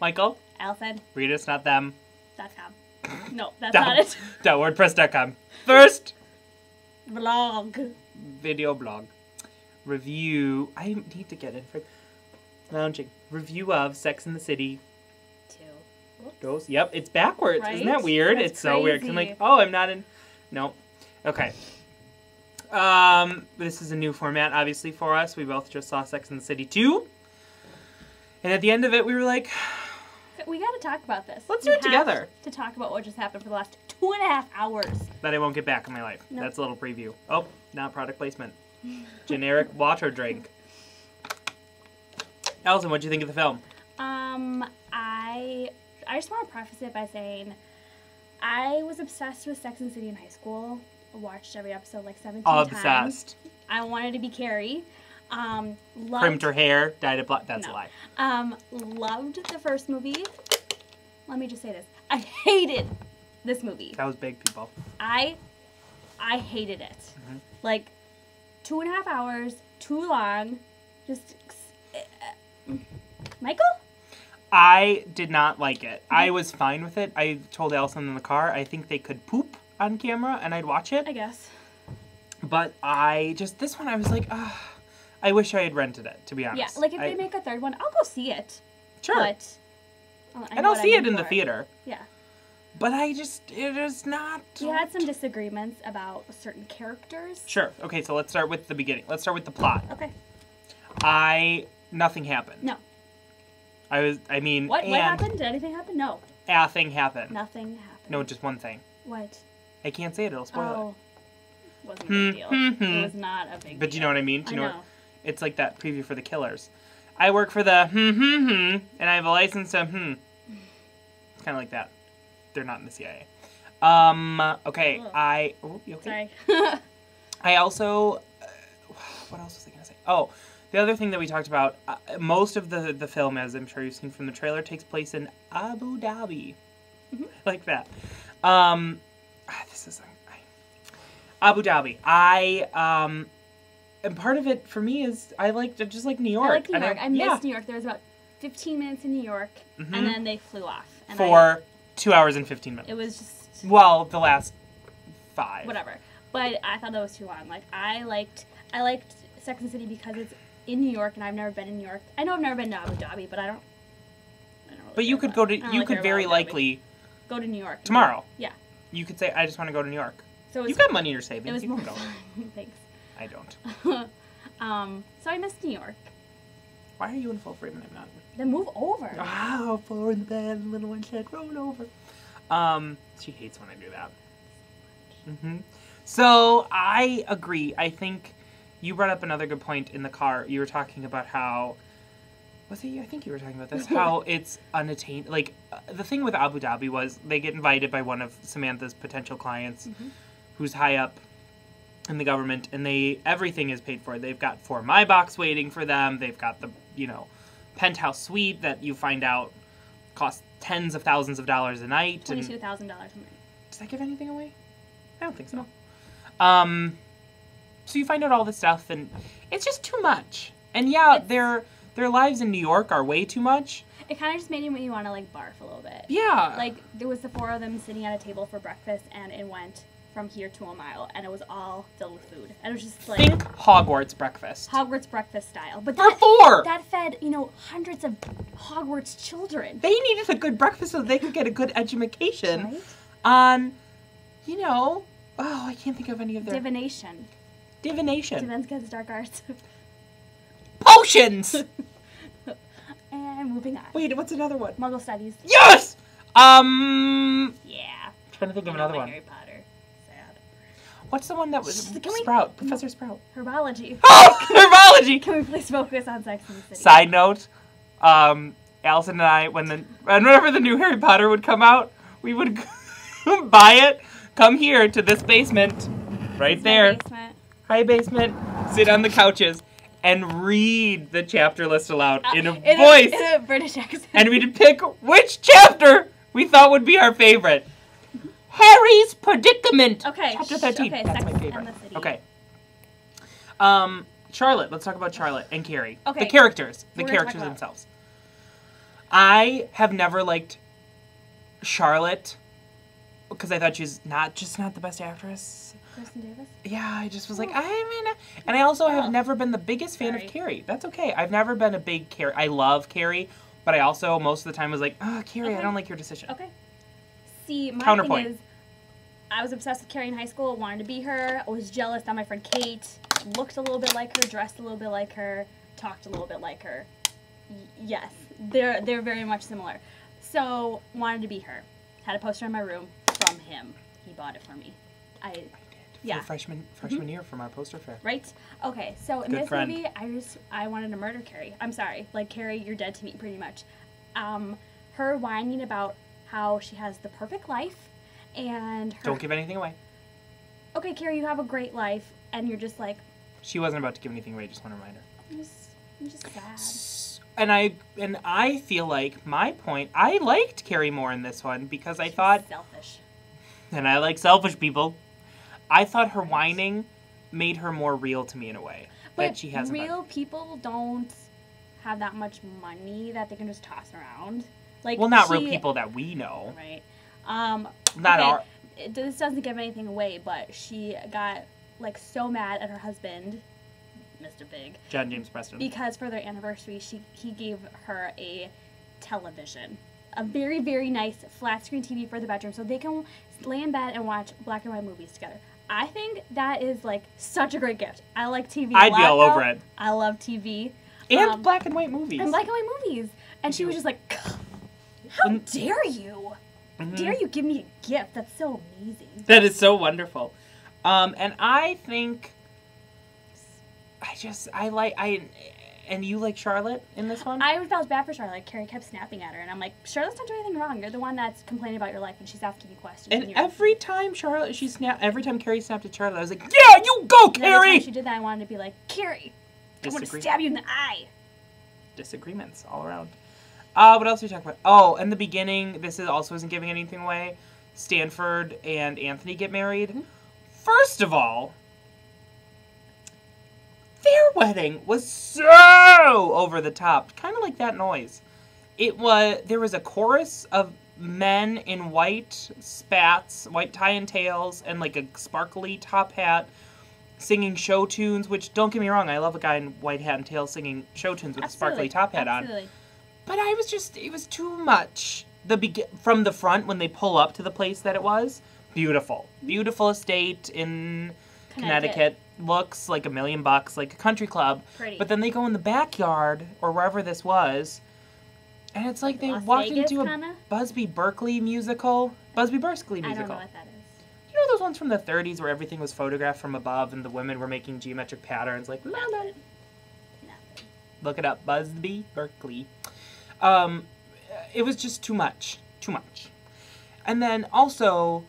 Michael? Allison. Read us, not them. .com. No, that's not it. .wordpress.com. First Vlog. video blog. Review. I need to get in for lounging. Review of Sex and the City. 2. Goes. Yep, it's backwards. Right? Isn't that weird? That's it's so weird. 'Cause I'm crazy. like, oh, I'm not in. No. Okay. This is a new format, obviously, for us. We both just saw Sex and the City 2. And at the end of it, we were like, We gotta talk about this. Let's do it together. To talk about what just happened for the last 2.5 hours. that I won't get back in my life. Nope. That's a little preview. Oh, not product placement. Generic water drink. Allison, what'd you think of the film? I just want to preface it by saying I was obsessed with Sex and the City in high school. I watched every episode like 17 times. Obsessed. I wanted to be Carrie. Crimped her hair, dyed it black. That's a lie. Loved the first movie. Let me just say this. I hated this movie. That was big, people. I hated it. Like 2.5 hours, too long. Just Michael? I did not like it. I was fine with it. I told Allison in the car, I think they could poop on camera and I'd watch it. I guess. But this one I was like, I wish I had rented it, to be honest. Yeah, like if they make a third one, I'll go see it. Sure. But and I'll see it in the theater. Yeah. But it is not... We had some disagreements about certain characters. Sure. Okay, so let's start with the beginning. Let's start with the plot. Okay. Nothing happened. No. What happened? Did anything happen? No. Nothing happened. Nothing happened. No, just one thing. What? I can't say it, it'll spoil it. Wasn't a big deal. It was not a big deal. But you know what I mean? I know. It's like that preview for The Killers. I work for the and I have a license to It's kind of like that. They're not in the CIA. Okay, Ugh. you okay? Sorry. I also, what else was I going to say? Oh, the other thing that we talked about, most of the film, as I'm sure you've seen from the trailer, takes place in Abu Dhabi. Like that. Abu Dhabi. And part of it for me is I just like New York. I like New York. I missed New York. There was about 15 minutes in New York, and then they flew off. And for 2 hours and 15 minutes. It was just... Well, the last 5. Whatever. But I thought that was too long. Like, I liked Sex and the City because it's in New York, and I've never been in New York. I know I've never been to Abu Dhabi, but I don't really But you could go to... You could very likely... Go to New York. Tomorrow. Yeah. You could say, I just want to go to New York. So You've got money in your savings. It was you more can go. Thanks. I don't. So I missed New York. Why are you in full frame and I'm not? Then move over. Wow, 4 in the bed, and little one said, roll over. She hates when I do that. So I agree. I think you brought up another good point in the car. You were talking about how, was it you? I think you were talking about this. How it's unattained. Like, the thing with Abu Dhabi was they get invited by one of Samantha's potential clients who's high up in the government, and everything is paid for. They've got 4 My Box waiting for them. They've got the, penthouse suite that you find out costs tens of thousands of dollars a night. $22,000 a night. Does that give anything away? I don't think so. No. So you find out all this stuff, and it's just too much. And yeah, their lives in New York are way too much. It kind of just made me want to barf a little bit. Yeah. Like, there was the 4 of them sitting at a table for breakfast, and it went from here to a mile, and it was all filled with food. And it was just like... Think Hogwarts breakfast. Hogwarts breakfast style. But for 4! That fed, hundreds of Hogwarts children. They needed a good breakfast so that they could get a good education. Right? On, I can't think of any of their... Divination. Defense against dark arts. Potions! And moving on. Wait, what's another one? Muggle studies. Yes! Yeah. Trying to think of another one. Harry Potter. Sad. What's the one that was Sprout? Professor Sprout. Herbology. Oh, herbology! Can we please focus on Sex and the City? Side note, Allison and I, whenever the new Harry Potter would come out, we would buy it, come here to this basement, right there. Basement. High basement, sit on the couches, and read the chapter list aloud in a voice. In a British accent. And we'd pick which chapter we thought would be our favorite. Harry's Predicament. Okay. Chapter 13. Okay, That's Sex my favorite. and the City. Okay. Charlotte. Let's talk about Charlotte and Carrie. Okay. The characters. The We're gonna characters talk about- themselves. I have never liked Charlotte because I thought she's not the best actress. Kristen Davis? Yeah, I just was like, and I also have Oh. never been the biggest fan Sorry. of Carrie. That's okay. I've never been a big Carrie. I love Carrie, but I also most of the time was like, Carrie, I Okay. don't like your decision. Okay. See, my Counterpoint. thing is, I was obsessed with Carrie in high school, wanted to be her. I was jealous that my friend Kate looked a little bit like her, dressed a little bit like her, talked a little bit like her. Yes, they're very much similar. So, wanted to be her. Had a poster in my room from him. He bought it for me. Yeah. For freshman year from our poster fair. Right? Okay, so in Good this friend. movie, I wanted to murder Carrie. I'm sorry. Like, Carrie, you're dead to me, pretty much. Her whining about how she has the perfect life, and her... Don't give anything away. Okay, Carrie, you have a great life, and you're just like... She wasn't about to give anything away, just want to remind her. I'm just sad. And I feel like my point, I liked Carrie more in this one because I thought... Selfish. And I like selfish people. I thought her whining made her more real to me in a way. But that she hasn't real people don't have that much money that they can just toss around. Like, well, not real people that we know. Right. Not our... This doesn't give anything away, but she got, like, so mad at her husband, Mr. Big. John James Preston. Because for their anniversary, he gave her a television. A very, very nice flat-screen TV for the bedroom so they can lay in bed and watch black and white movies together. I think that is, like, such a great gift. I like TV. I'd be all over it. I love TV. And black and white movies. And black and white movies. And she was just like, how dare you? Mm-hmm. Dare you give me a gift? That's so amazing. That is so wonderful. And I think... And you like Charlotte in this one? I felt bad for Charlotte. Carrie kept snapping at her, and I'm like, Charlotte's not doing anything wrong. You're the one that's complaining about your life, and she's asking you questions. And every time every time Carrie snapped at Charlotte, I was like, yeah, you go, And every Carrie! time she did that, I wanted to be like, Carrie, I want to stab you in the eye. Disagreements all around. What else are we talking about? Oh, in the beginning, also isn't giving anything away. Stanford and Anthony get married. Mm-hmm. First of all, their wedding was so over the top. Kind of like that noise. There was a chorus of men in white spats, white tie and tails, and like a sparkly top hat singing show tunes, which, don't get me wrong, I love a guy in white hat and tails singing show tunes with a sparkly top hat on. But it was too much. From the front, when they pull up to the place that it was, beautiful. Beautiful estate in Connecticut. Looks like $1 million, like a country club. Pretty. But then they go in the backyard, or wherever this was, and it's like they Las walked Vegas, into a kinda? Busby Berkeley musical. Busby Berkeley musical. I don't know what that is. You know those ones from the 30s where everything was photographed from above and the women were making geometric patterns, like, la, la. Nothing. Look it up, Busby Berkeley. It was just too much. Too much. And then also,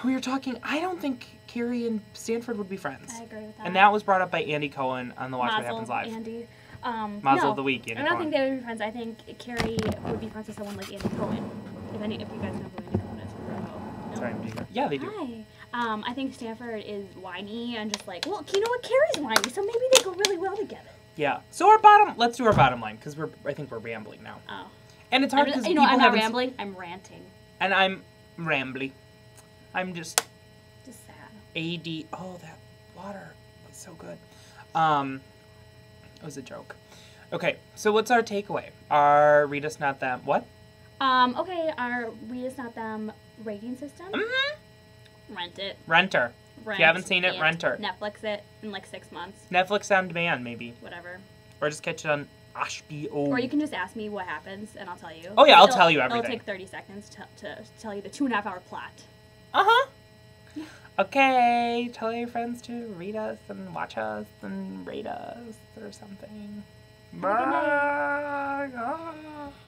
we were talking, I don't think Carrie and Stanford would be friends. I agree with that. And that was brought up by Andy Cohen on the Watch What Happens Live. Andy. Mazel of the week, Andy I don't Cohen. think they would be friends. I think Carrie would be friends with someone like Andy Cohen. If you guys know who Andy Cohen is. No? Sorry, yeah, they do. Hi. I think Stanford is whiny and just like, well, you know what? Carrie's whiny, so maybe they go really well together. Yeah. So let's do our bottom line, because I think we're rambling now. Oh. And it's hard because I'm not rambling. I'm ranting. And I'm rambly. I'm just sad. AD. Oh, that water is so good. It was a joke. Okay, so what's our takeaway? Our Read Us Not Them. What? Okay, our Read Us Not Them rating system. Mm-hmm. Rent it. Renter. If you haven't seen it, renter. Netflix it in like 6 months. Netflix on demand, maybe. Whatever. Or just catch it on HBO. Or you can just ask me what happens, and I'll tell you. Oh yeah, I'll tell you everything. It'll take 30 seconds to tell you the 2.5-hour plot. Uh-huh. Okay, tell your friends to read us and watch us and rate us or something. Bye.